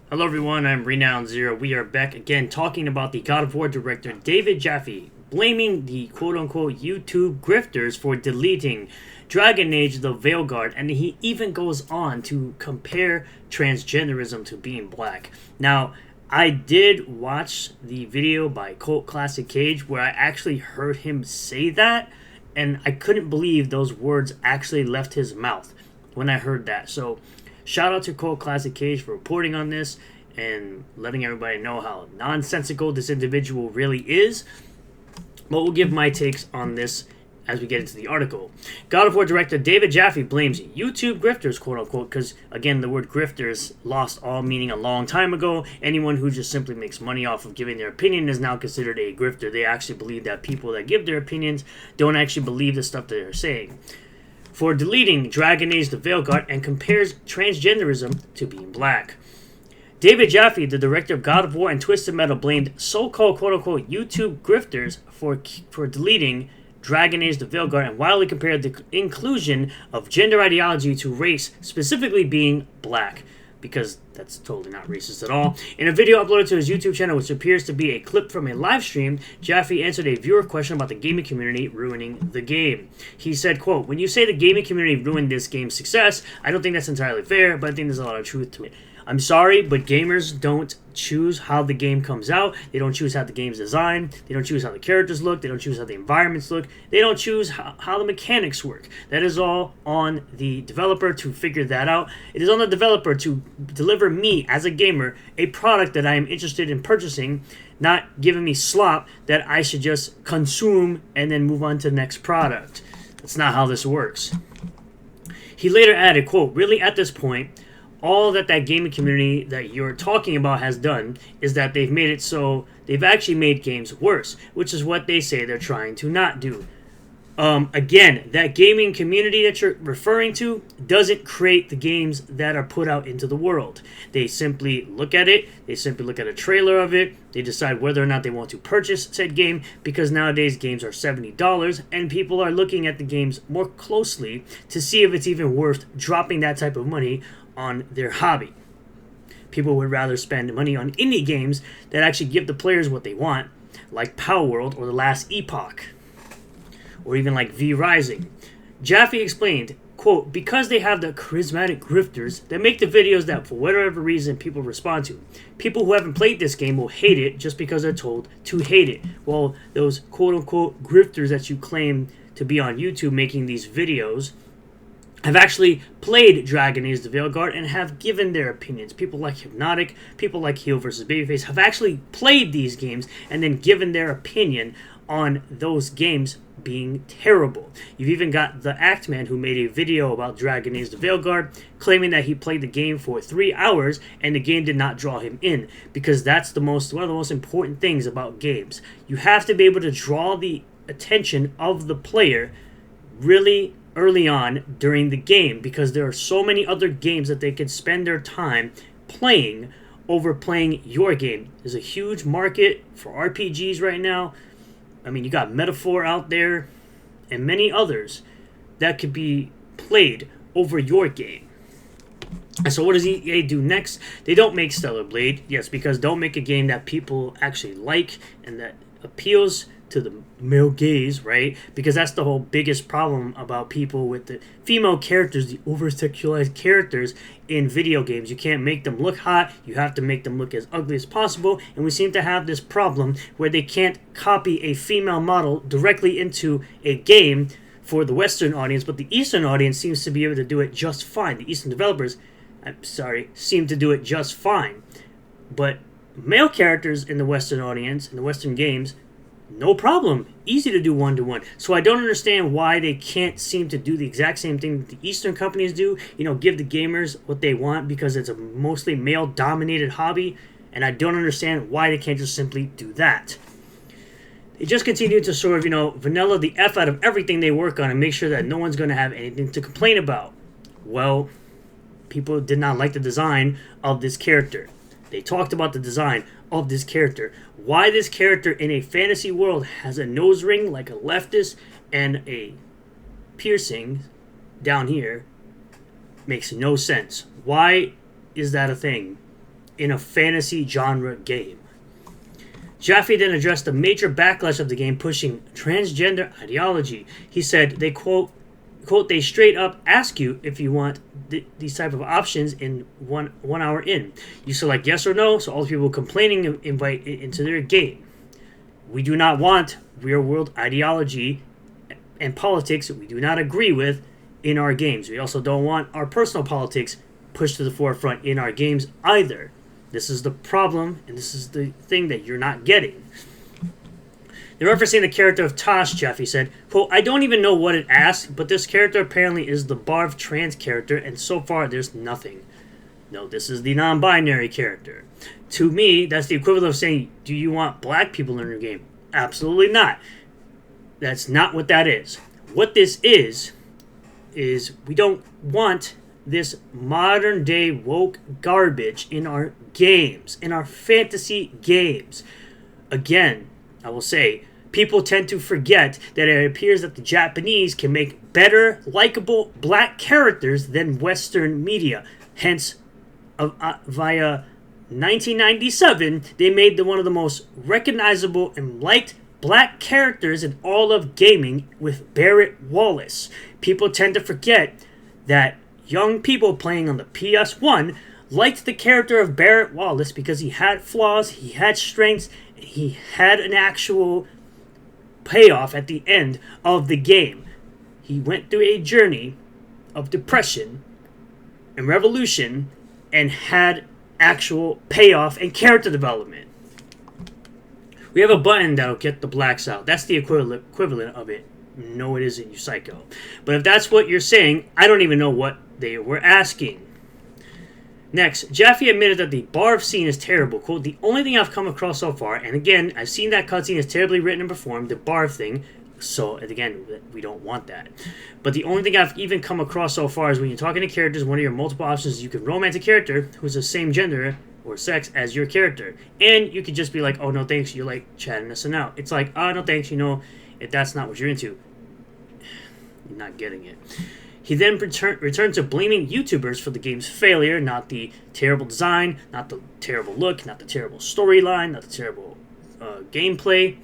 Hello everyone, I'm Renowned Zero. We are back again talking about the God of War director David Jaffe blaming the quote-unquote YouTube grifters for deleting Dragon Age the Veilguard, and he even goes on to compare transgenderism to being black. Now, I did watch the video by Cult Classic Cage where I actually heard him say that, and I couldn't believe those words actually left his mouth when I heard that. So shout out to Cole Classic Cage for reporting on this and letting everybody know how nonsensical this individual really is. But we'll give my takes on this as we get into the article. God of War director David Jaffe blames YouTube grifters, quote unquote, because again, the word grifters lost all meaning a long time ago. Anyone who just simply makes money off of giving their opinion is now considered a grifter. They actually believe that people that give their opinions don't actually believe the stuff that they're saying. For deleting Dragon Age the Veilguard and compares transgenderism to being black. David Jaffe, the director of God of War and Twisted Metal, blamed so-called quote-unquote YouTube grifters for deleting Dragon Age the Veilguard and wildly compared the inclusion of gender ideology to race, specifically being black, because that's totally not racist at all. In a video uploaded to his YouTube channel, which appears to be a clip from a live stream, Jaffe answered a viewer question about the gaming community ruining the game. He said, quote, "When you say the gaming community ruined this game's success, I don't think that's entirely fair, but I think there's a lot of truth to it. I'm sorry, but gamers don't choose how the game comes out. They don't choose how the game's designed. They don't choose how the characters look. They don't choose how the environments look. They don't choose how the mechanics work. That is all on the developer to figure that out. It is on the developer to deliver me, as a gamer, a product that I am interested in purchasing, not giving me slop that I should just consume and then move on to the next product. That's not how this works." He later added, quote, "Really, at this point, all that gaming community that you're talking about has done is that they've made it so they've actually made games worse, which is what they say they're trying to not do." Again, that gaming community that you're referring to doesn't create the games that are put out into the world. They simply look at it, they simply look at a trailer of it, they decide whether or not they want to purchase said game, because nowadays games are $70 and people are looking at the games more closely to see if it's even worth dropping that type of money on their hobby. People would rather spend money on indie games that actually give the players what they want, like Power World or The Last Epoch, or even like V Rising. Jaffe explained, quote, "Because they have the charismatic grifters that make the videos that for whatever reason people respond to. People who haven't played this game will hate it just because they're told to hate it. Well, those quote-unquote grifters that you claim to be on YouTube making these videos have actually played Dragon Age the Veilguard and have given their opinions. People like Hypnotic, people like Heel vs. Babyface have actually played these games and then given their opinion on those games being terrible. You've even got the Act Man who made a video about Dragon Age the Veilguard, claiming that he played the game for 3 hours and the game did not draw him in, because that's one of the most important things about games. You have to be able to draw the attention of the player really early on during the game, because there are so many other games that they can spend their time playing over playing your game. There's a huge market for RPGs right now. I mean, you got Metaphor out there and many others that could be played over your game. And so what does EA do next? They don't make Stellar Blade. Yes, because don't make a game that people actually like and that appeals to the male gaze, right? Because that's the whole biggest problem about people with the female characters, the over-sexualized characters in video games. You can't make them look hot. You have to make them look as ugly as possible. And we seem to have this problem where they can't copy a female model directly into a game for the Western audience, but the Eastern audience seems to be able to do it just fine. The Eastern developers, seem to do it just fine. But male characters in the Western audience, in the Western games, no problem. Easy to do one-to-one. So I don't understand why they can't seem to do the exact same thing that the Eastern companies do. Give the gamers what they want, because it's a mostly male-dominated hobby. And I don't understand why they can't just simply do that. They just continue to sort of, vanilla the F out of everything they work on and make sure that no one's going to have anything to complain about. Well, people did not like the design of this character. They talked about the design of this character. Why this character in a fantasy world has a nose ring like a leftist and a piercing down here makes no sense. Why is that a thing? in a fantasy genre game. Jaffe then addressed the major backlash of the game pushing transgender ideology. He said, they quote, they straight up ask you if you want these type of options in one hour in. You select yes or no, so all the people complaining invite it into their game. We do not want real world ideology and politics that we do not agree with in our games. We also don't want our personal politics pushed to the forefront in our games either. This is the problem, and this is the thing that you're not getting. They're referencing the character of Tosh, Jaffe said, quote, I don't even know what it asks, but this character apparently is the Barv trans character, and so far there's nothing. No, this is the non-binary character. To me, that's the equivalent of saying, do you want black people in your game? Absolutely not. That's not what that is. What this is we don't want this modern day woke garbage in our games, in our fantasy games. Again, I will say, people tend to forget that it appears that the Japanese can make better, likable black characters than Western media. Hence, via 1997, they made one of the most recognizable and liked black characters in all of gaming with Barrett Wallace. People tend to forget that young people playing on the PS1 liked the character of Barrett Wallace because he had flaws, he had strengths, and he had an actual payoff at the end of the game. He went through a journey of depression and revolution and had actual payoff and character development. We have a button that'll get the blacks out. That's the equivalent of it. No, it isn't, you psycho. But if that's what you're saying, I don't even know what they were asking. Next, Jaffe admitted that the Barv scene is terrible. Quote, the only thing I've come across so far, and again, I've seen that cutscene is terribly written and performed, the Barv thing, so, and again, we don't want that. But the only thing I've even come across so far is when you're talking to characters, one of your multiple options is you can romance a character who's the same gender or sex as your character. And you could just be like, oh, no thanks, you're like chatting this and out. It's like, oh, no thanks, if that's not what you're into, you're not getting it. He then returned to blaming YouTubers for the game's failure, not the terrible design, not the terrible look, not the terrible storyline, not the terrible gameplay.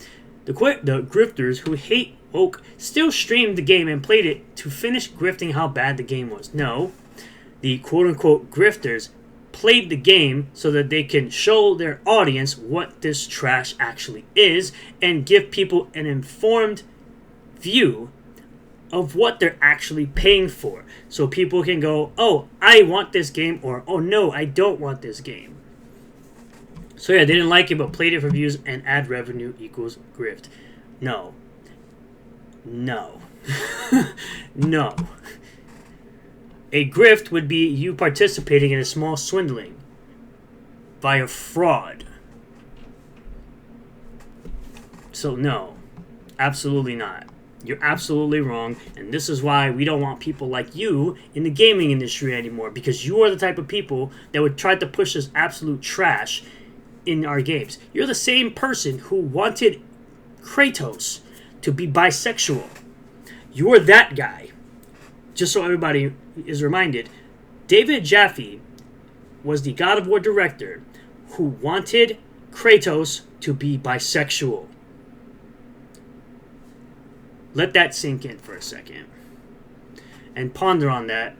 The grifters who hate woke still streamed the game and played it to finish grifting how bad the game was. No, the quote-unquote grifters played the game so that they can show their audience what this trash actually is and give people an informed view of what they're actually paying for. So people can go, oh, I want this game, or oh no, I don't want this game. So yeah, they didn't like it, but played it for views and ad revenue equals grift. No. No. No. A grift would be you participating in a small swindling via fraud. So no, absolutely not. You're absolutely wrong, and this is why we don't want people like you in the gaming industry anymore, because you are the type of people that would try to push this absolute trash in our games. You're the same person who wanted Kratos to be bisexual. You're that guy. Just so everybody is reminded, David Jaffe was the God of War director who wanted Kratos to be bisexual. Let that sink in for a second and ponder on that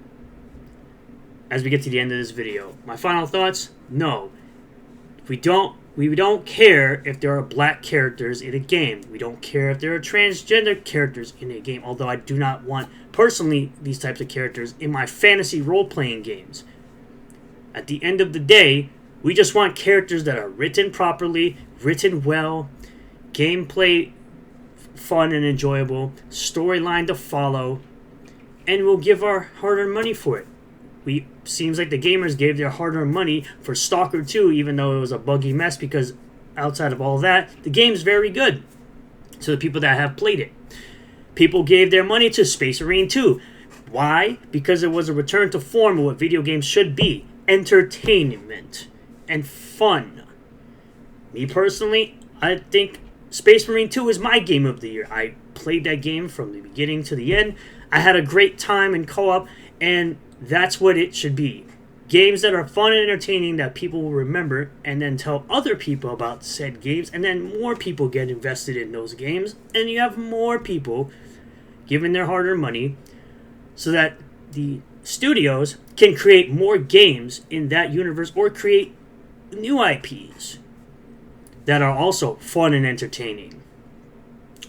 as we get to the end of this video. My final thoughts? No. We don't care if there are black characters in a game. We don't care if there are transgender characters in a game, although I do not want, personally, these types of characters in my fantasy role-playing games. At the end of the day, we just want characters that are written properly, written well, gameplay fun and enjoyable, storyline to follow, and we'll give our hard-earned money for it. Seems like the gamers gave their hard-earned money for Stalker 2, even though it was a buggy mess, because outside of all that, the game's very good to the people that have played it. People gave their money to Space Marine 2. Why? Because it was a return to form of what video games should be. Entertainment and fun. Me personally, I think Space Marine 2 is my game of the year. I played that game from the beginning to the end. I had a great time in co-op, and that's what it should be. games that are fun and entertaining that people will remember, and then tell other people about said games, and then more people get invested in those games, and you have more people giving their hard-earned money so that the studios can create more games in that universe or create new IPs that are also fun and entertaining.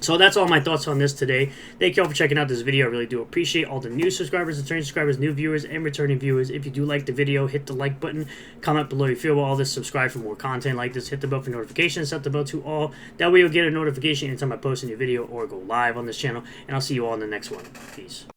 So that's all my thoughts on this today. Thank you all for checking out this video. I really do appreciate all the new subscribers, returning subscribers, new viewers, and returning viewers. If you do like the video, hit the like button. Comment below you feel about all this. Subscribe for more content like this. Hit the bell for notifications. Set the bell to all. That way you'll get a notification anytime I post a new video or go live on this channel. And I'll see you all in the next one. Peace.